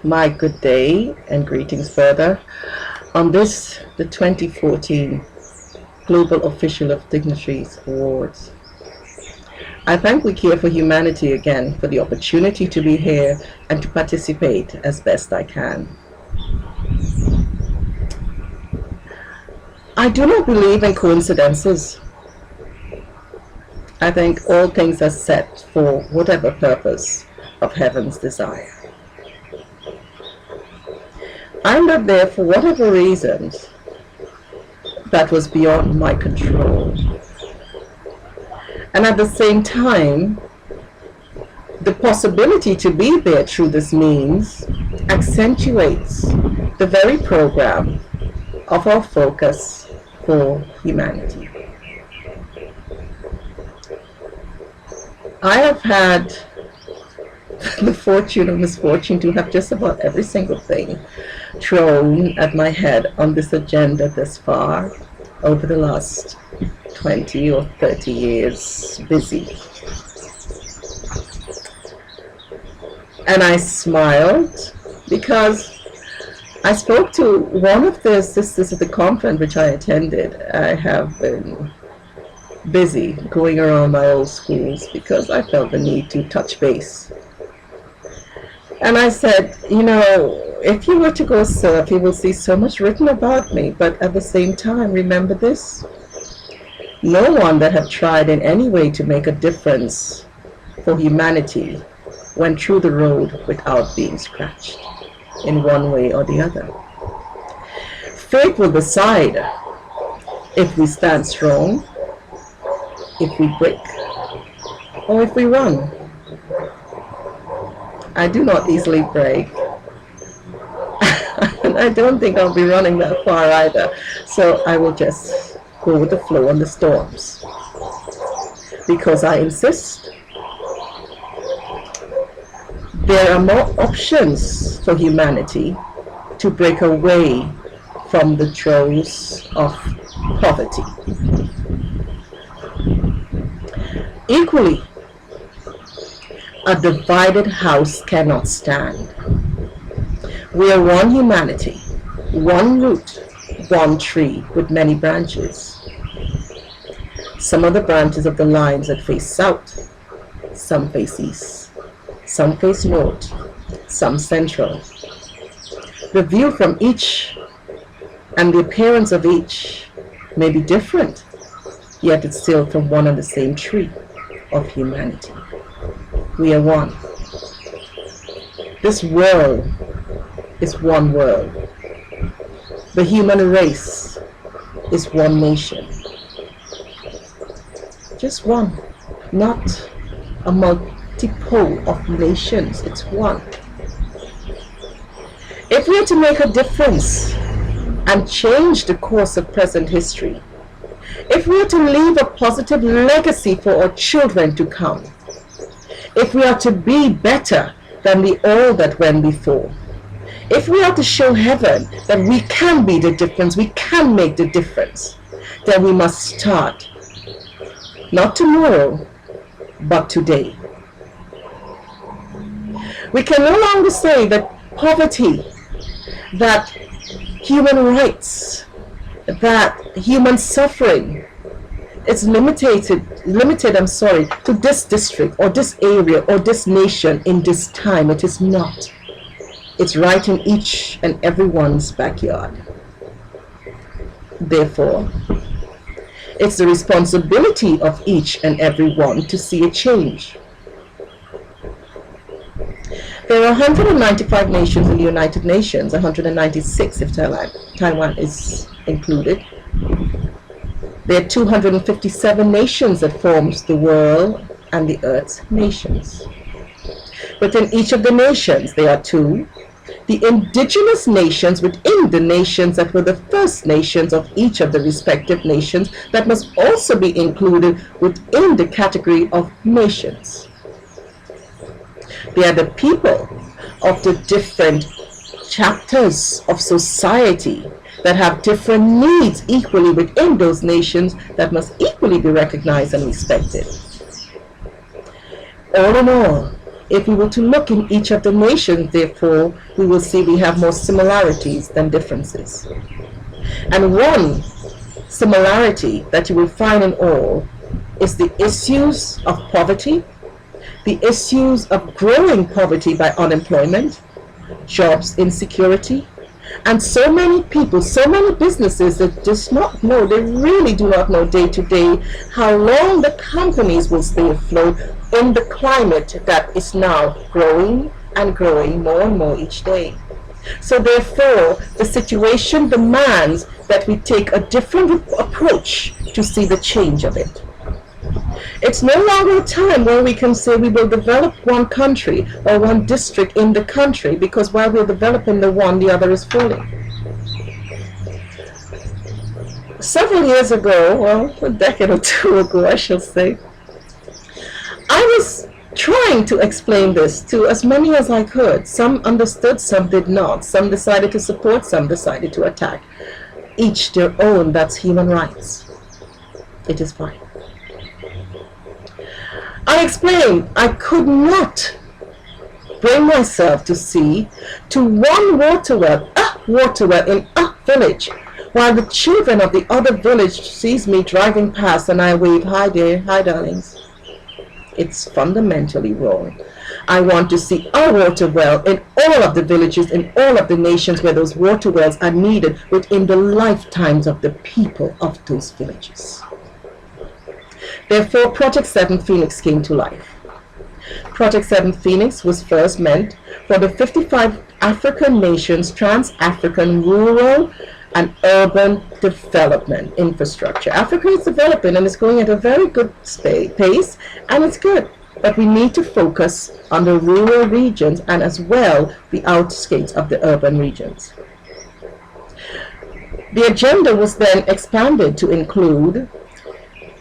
My good day and greetings further on this, the 2014 Global Official of Dignitaries Awards. I thank We Care for Humanity again for the opportunity to be here and to participate as best I can. I do not believe in coincidences. I think all things are set for whatever purpose of heaven's desire. I'm not there for whatever reasons that was beyond my control. And at the same time, the possibility to be there through this means accentuates the very program of our focus for humanity. I have had the fortune or misfortune to have just about every single thing thrown at my head on this agenda thus far over the last 20 or 30 years busy. And I smiled because I spoke to one of the sisters at the conference which I attended. I have been busy going around my old schools because I felt the need to touch base. And I said, you know, if you were to go surf, you will see so much written about me, but at the same time, remember this: no one that have tried in any way to make a difference for humanity went through the road without being scratched in one way or the other. Fate will decide if we stand strong, if we break, or if we run. I do not easily break. And I don't think I'll be running that far either. So I will just go with the flow on the storms. Because I insist there are more options for humanity to break away from the throes of poverty. Equally, a divided house cannot stand. We are one humanity, one root, one tree with many branches. Some of the branches of the lines that face south, some face east, some face north, some central. The view from each and the appearance of each may be different, yet it's still from one and the same tree of humanity. We are one. This world is one world. The human race is one nation. Just one, not a multiple of nations. It's one. If we are to make a difference and change the course of present history, if we are to leave a positive legacy for our children to come, if we are to be better than the all that went before, if we are to show heaven that we can be the difference, we can make the difference, then we must start, not tomorrow, but today. We can no longer say that poverty, that human rights, that human suffering is limited, to this district or this area or this nation in this time. It is not. It's right in each and everyone's backyard. Therefore, it's the responsibility of each and everyone to see a change. There are 195 nations in the United Nations, 196 if Taiwan is included. There are 257 nations that forms the world and the earth's nations. Within each of the nations, there are two. The indigenous nations within the nations that were the first nations of each of the respective nations that must also be included within the category of nations. They are the people of the different chapters of society that have different needs equally within those nations that must equally be recognized and respected. All in all, If we were to look in each of the nations, therefore, we will see we have more similarities than differences. And one similarity that you will find in all is the issues of poverty, the issues of growing poverty by unemployment, jobs insecurity, and so many people, so many businesses that just not know, they really do not know day to day how long the companies will stay afloat in the climate that is now growing and growing more and more each day. So therefore, the situation demands that we take a different approach to see the change of it. It's no longer a time where we can say we will develop one country or one district in the country, because while we're developing the one, the other is falling. Several years ago, well, a decade or two ago, I shall say, I was trying to explain this to as many as I could. Some understood, some did not. Some decided to support, some decided to attack. Each their own. That's human rights. It is fine. I explained I could not bring myself to see to one water well in a village, while the children of the other village sees me driving past and I wave, "Hi there, hi darlings." It's fundamentally wrong. I want to see a water well in all of the villages, in all of the nations where those water wells are needed within the lifetimes of the people of those villages. Therefore, Project 7 Phoenix came to life. Project 7 Phoenix was first meant for the 55 African nations' trans-African rural and urban development infrastructure. Africa is developing and it's going at a very good pace, and it's good. But we need to focus on the rural regions and as well the outskirts of the urban regions. The agenda was then expanded to include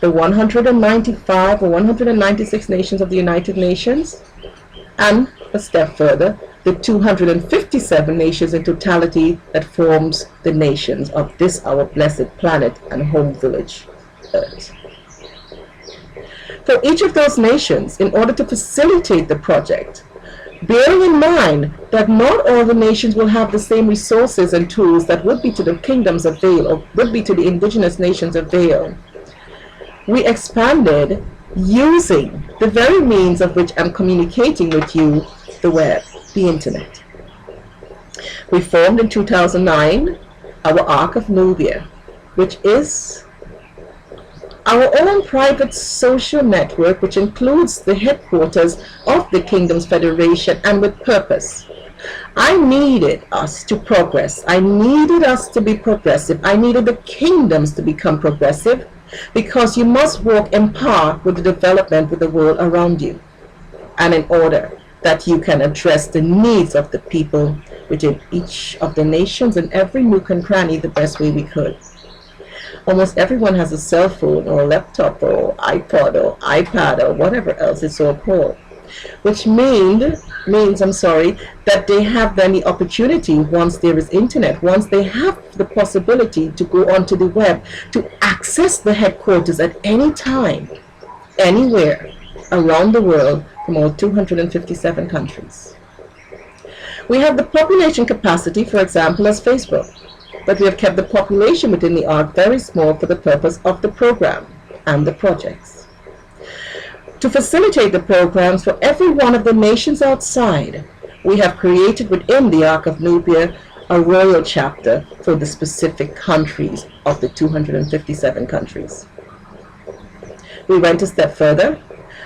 the 195 or 196 nations of the United Nations, and a step further, the 257 nations in totality that forms the nations of this our blessed planet and home village, Earth. For each of those nations, in order to facilitate the project, bearing in mind that not all the nations will have the same resources and tools that would be to the kingdoms of Vale or would be to the indigenous nations of Vale, we expanded using the very means of which I'm communicating with you, the web, the internet. We formed in 2009 our Ark of Nubia, which is our own private social network, which includes the headquarters of the Kingdoms Federation, and with purpose. I needed us to progress. I needed us to be progressive. I needed the kingdoms to become progressive, because you must walk in par with the development with the world around you, and in order that you can address the needs of the people within each of the nations and every nook and cranny the best way we could. Almost everyone has a cell phone or a laptop or iPod or iPad or whatever else it's so called, which means that they have then the opportunity, once there is internet, once they have the possibility to go onto the web, to access the headquarters at any time, anywhere around the world from all 257 countries. We have the population capacity, for example, as Facebook, but we have kept the population within the Ark very small for the purpose of the program and the projects. To facilitate the programs for every one of the nations outside, we have created within the Ark of Nubia a royal chapter for the specific countries of the 257 countries. We went a step further,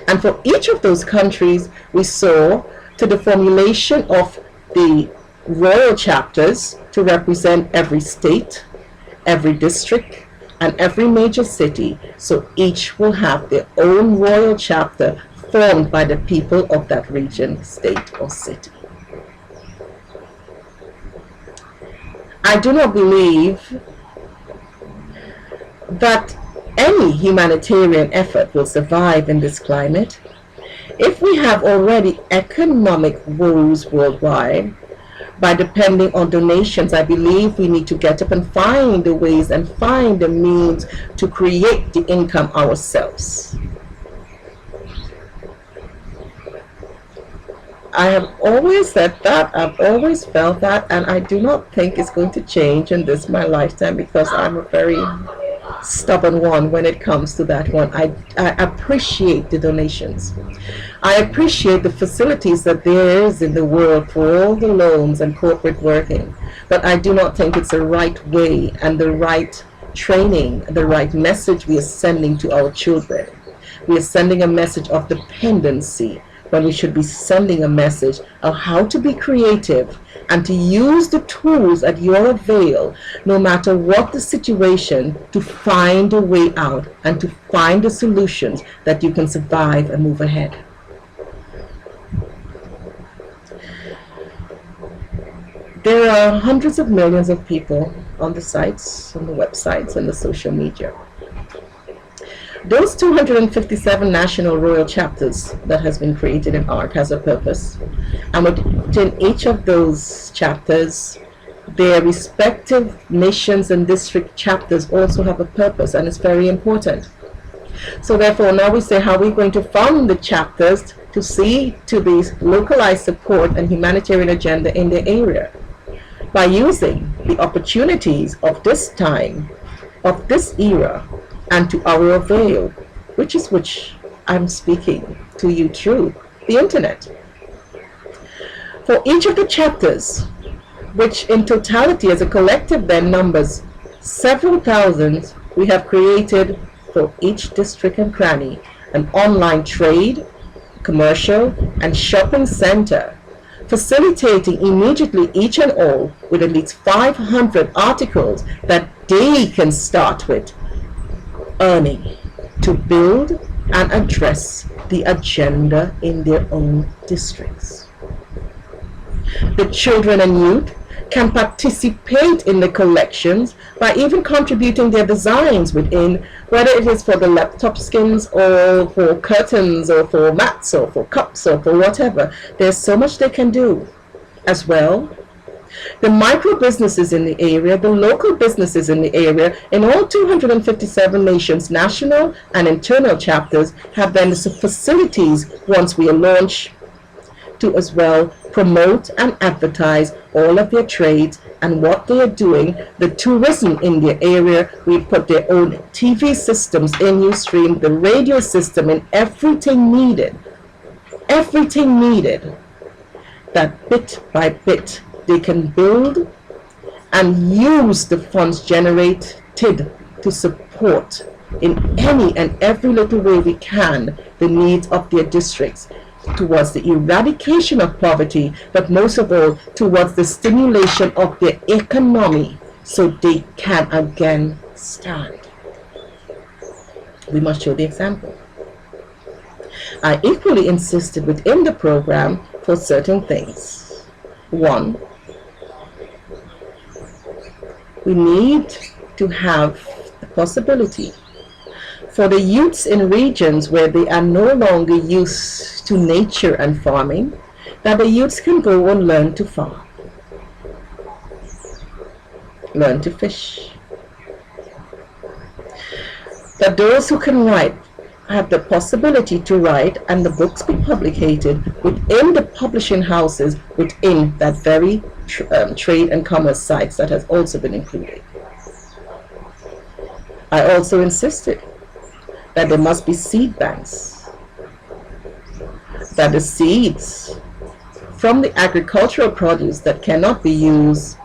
and for each of those countries, we saw to the formulation of the royal chapters to represent every state, every district, and every major city, so each will have their own royal chapter formed by the people of that region, state, or city. I do not believe that any humanitarian effort will survive in this climate. If we have already economic woes worldwide, by depending on donations, I believe we need to get up and find the ways and find the means to create the income ourselves. I have always said that, I've always felt that, and I do not think it's going to change in this my lifetime, because I'm a very stubborn one when it comes to that one. I appreciate the donations. I appreciate the facilities that there is in the world for all the loans and corporate working, but I do not think it's the right way and the right training, the right message we are sending to our children. We are sending a message of dependency when we should be sending a message of how to be creative and to use the tools at your avail, no matter what the situation, to find a way out and to find the solutions that you can survive and move ahead. There are hundreds of millions of people on the sites, on the websites, and the social media. Those 257 national royal chapters that has been created in ARC has a purpose, and within each of those chapters, their respective nations and district chapters also have a purpose, and it's very important. So therefore, now we say, how are we going to fund the chapters to see to these localized support and humanitarian agenda in the area? By using the opportunities of this time, of this era, and to our avail, which I'm speaking to you through the internet. For each of the chapters, which in totality as a collective then numbers several thousands, we have created for each district and cranny an online trade, commercial, and shopping center, facilitating immediately each and all with at least 500 articles that they can start with earning to build and address the agenda in their own districts. The children and youth can participate in the collections by even contributing their designs within, whether it is for the laptop skins or for curtains or for mats or for cups or for whatever. There's so much they can do as well. The micro businesses in the area, the local businesses in the area, in all 257 nations, national and internal chapters, have then the facilities once we launch to as well promote and advertise all of their trades and what they are doing. The tourism in their area, we put their own TV systems in Ustream, the radio system, and everything needed, that bit by bit they can build and use the funds generated to support in any and every little way we can the needs of their districts towards the eradication of poverty, but most of all towards the stimulation of their economy so they can again stand. We must show the example. I equally insisted within the program for certain things. One, we need to have the possibility for the youths in regions where they are no longer used to nature and farming, that the youths can go and learn to farm, learn to fish. That those who can write have the possibility to write and the books be published within the publishing houses within that very trade and commerce sites that has also been included. I also insisted that there must be seed banks, that the seeds from the agricultural produce that cannot be used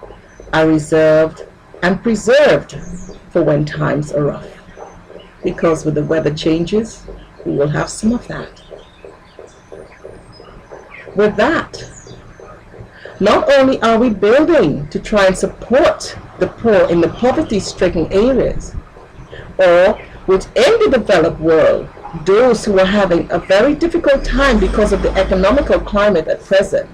are reserved and preserved for when times are rough. Because with the weather changes, we will have some of that. With that, not only are we building to try and support the poor in the poverty-stricken areas, or within the developed world, those who are having a very difficult time because of the economical climate at present,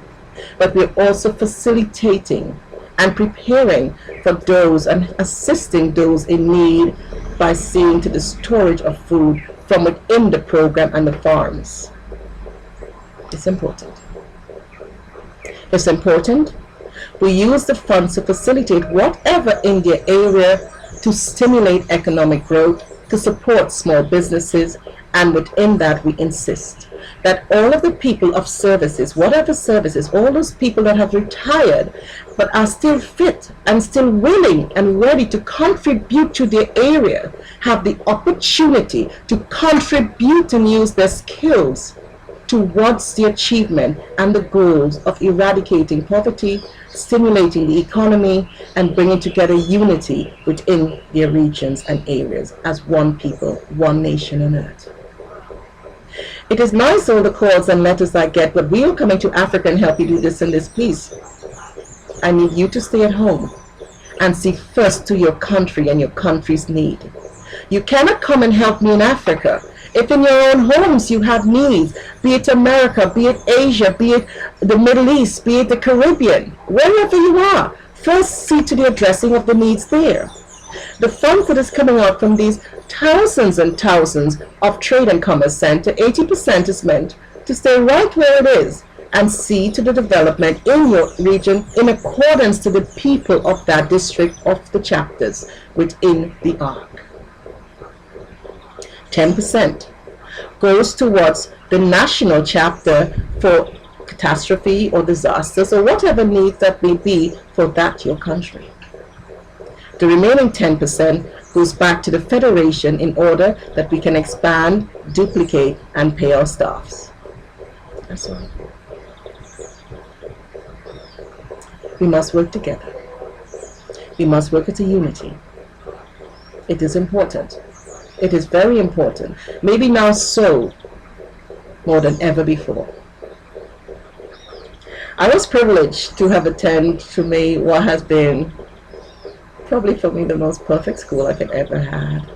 but we're also facilitating and preparing for those and assisting those in need by seeing to the storage of food from within the program and the farms. It's important. It's important we use the funds to facilitate whatever in their area to stimulate economic growth, to support small businesses, and within that we insist that all of the people of services, whatever services, all those people that have retired but are still fit and still willing and ready to contribute to their area, have the opportunity to contribute and use their skills towards the achievement and the goals of eradicating poverty, stimulating the economy, and bringing together unity within their regions and areas as one people, one nation on earth. It is nice all the calls and letters I get, but we are coming to Africa and help you do this and this, please. I need you to stay at home and see first to your country and your country's need. You cannot come and help me in Africa if in your own homes you have needs, be it America, be it Asia, be it the Middle East, be it the Caribbean, wherever you are. First see to the addressing of the needs there. The funds that is coming out from these thousands and thousands of Trade and Commerce Center, 80% is meant to stay right where it is and see to the development in your region in accordance to the people of that district, of the chapters within the ARC. 10% goes towards the national chapter for catastrophe or disasters or whatever needs that may be for that your country. The remaining 10% goes back to the Federation in order that we can expand, duplicate, and pay our staffs. That's all. We must work together. We must work as a unity. It is important. It is very important. Maybe now so, more than ever before. I was privileged to have attended to me what has been probably for me the most perfect school I could ever had.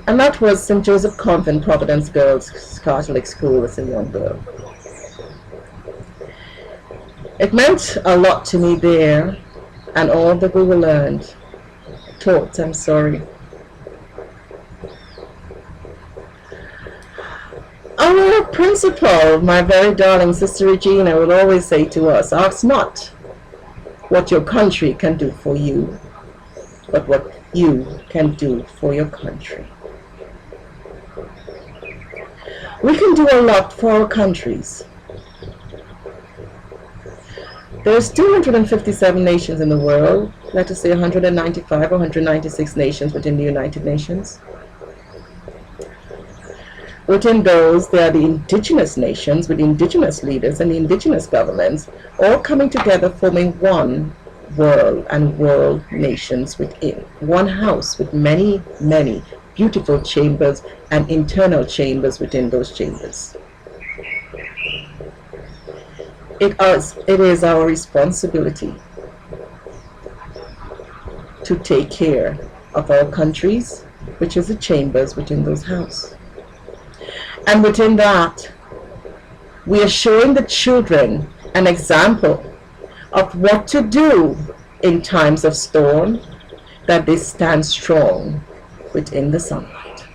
And that was St. Joseph Convent Providence Girls Catholic School as a young girl. It meant a lot to me there, and all that we were learned, taught, I'm sorry. Our principal, my very darling Sister Regina, would always say to us, ask not what your country can do for you, but what you can do for your country. We can do a lot for our countries. There's 257 nations in the world, let us say 195 or 196 nations within the United Nations. Within those, there are the indigenous nations with indigenous leaders and the indigenous governments, all coming together forming one world and world nations within. One house with many, many beautiful chambers and internal chambers within those chambers. It is our responsibility to take care of our countries, which is the chambers within those houses. And within that, we are showing the children an example of what to do in times of storm, that they stand strong within the sunlight.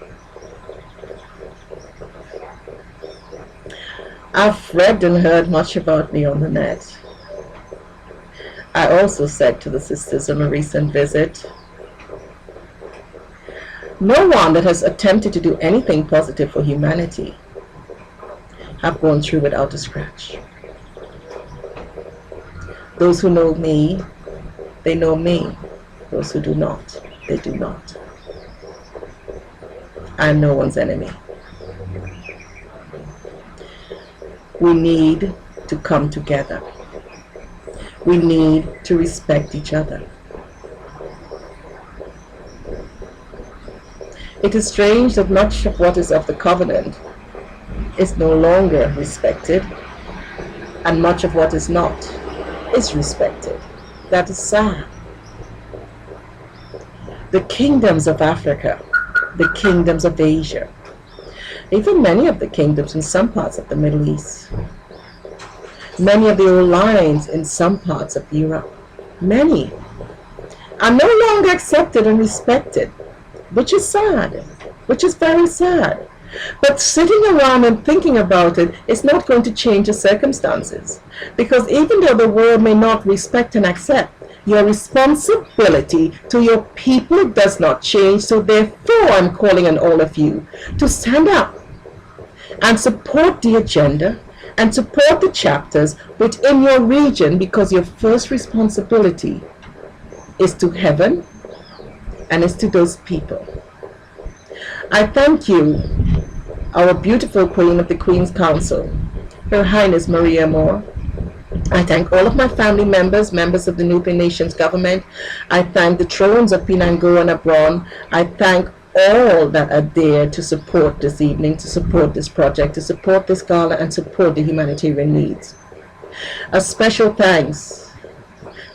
I've read and heard much about me on the net. I also said to the sisters on a recent visit, no one that has attempted to do anything positive for humanity have gone through without a scratch. Those who know me, they know me. Those who do not, they do not. I am no one's enemy. We need to come together. We need to respect each other. It is strange that much of what is of the covenant is no longer respected, and much of what is not is respected. That is sad. The kingdoms of Africa, the kingdoms of Asia, even many of the kingdoms in some parts of the Middle East, many of the old lines in some parts of Europe, many are no longer accepted and respected, which is sad, which is very sad. But sitting around and thinking about it is not going to change the circumstances, because even though the world may not respect and accept, your responsibility to your people does not change. So therefore, I'm calling on all of you to stand up and support the agenda and support the chapters within your region, because your first responsibility is to heaven and is to those people. I thank you, our beautiful Queen of the Queen's Council, Her Highness Maria Moore. I thank all of my family members, members of the Nubian Nation's government. I thank the thrones of Pinango and Abron. I thank all that are there to support this evening, to support this project, to support this gala, and support the humanitarian needs. A special thanks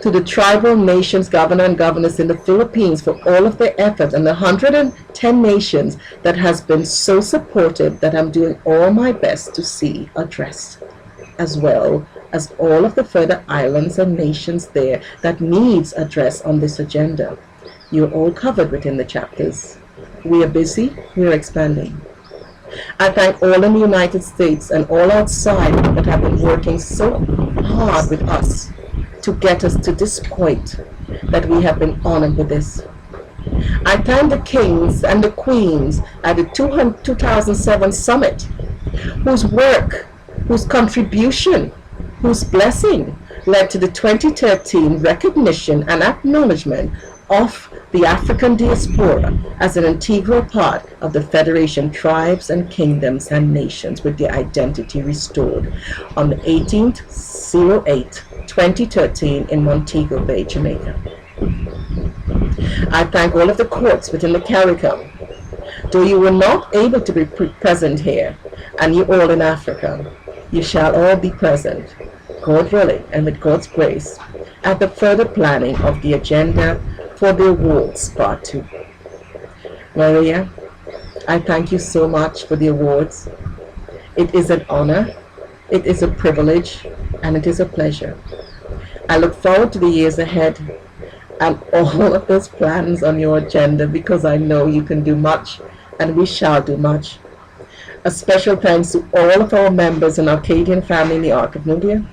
to the tribal nations governor and governors in the Philippines for all of their efforts, and the 110 nations that has been so supportive that I'm doing all my best to see addressed, as well as all of the further islands and nations there that needs address on this agenda. You're all covered within the chapters. We are busy, we are expanding. I thank all in the United States and all outside that have been working so hard with us to get us to this point, that we have been honored with this. I thank the kings and the queens at the 2007 summit, whose work, whose contribution, whose blessing led to the 2013 recognition and acknowledgement of the African diaspora as an integral part of the Federation Tribes and Kingdoms and Nations, with their identity restored on the 18/08/2013 in Montego Bay, Jamaica. I thank all of the courts within the CARICOM. Though you were not able to be present here, and you all in Africa, you shall all be present, God willing, and with God's grace, at the further planning of the agenda for the awards part 2. Maria, I thank you so much for the awards. It is an honor, it is a privilege, and it is a pleasure. I look forward to the years ahead and all of those plans on your agenda, because I know you can do much, and we shall do much. A special thanks to all of our members and Arcadian family in the Ark of Nubia,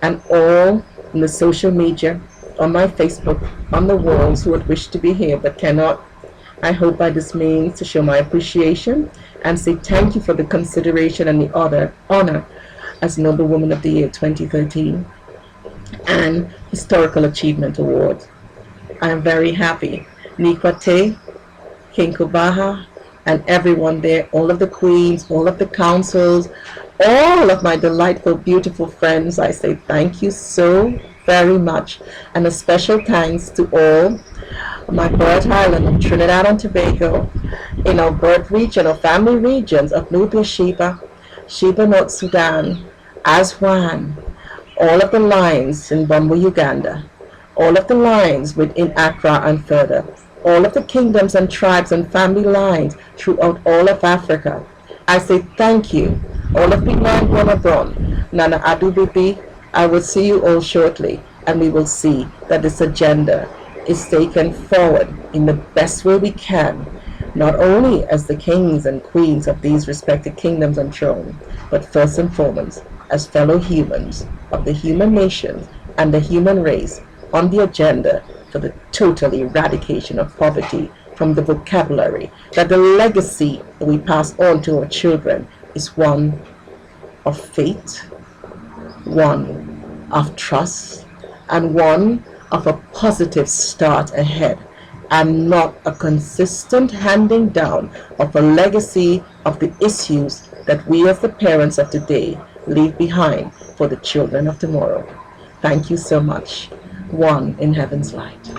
and all in the social media, on my Facebook, on the walls, who would wish to be here but cannot. I hope by this means to show my appreciation and say thank you for the consideration and the honor as Noble Woman of the Year 2013 and Historical Achievement Award. I am very happy. Nikwate, King Kubaha, and everyone there, all of the queens, all of the councils, all of my delightful, beautiful friends, I say thank you so very much. And a special thanks to all my birth island of Trinidad and Tobago, in our birth region or family regions of Nubia, Shebah, North Sudan, Aswan, all of the lines in Bumbu, Uganda, all of the lines within Accra and further, all of the kingdoms and tribes and family lines throughout all of Africa. I say thank you. All of Pinango and Abron, Nana Adubibi, I will see you all shortly, and we will see that this agenda is taken forward in the best way we can, not only as the kings and queens of these respective kingdoms and thrones, but first and foremost as fellow humans of the human nations and the human race, on the agenda for the total eradication of poverty from the vocabulary, that the legacy that we pass on to our children is one of faith, one of trust, and one of a positive start ahead, and not a consistent handing down of a legacy of the issues that we as the parents of today leave behind for the children of tomorrow. Thank you so much. One in heaven's light.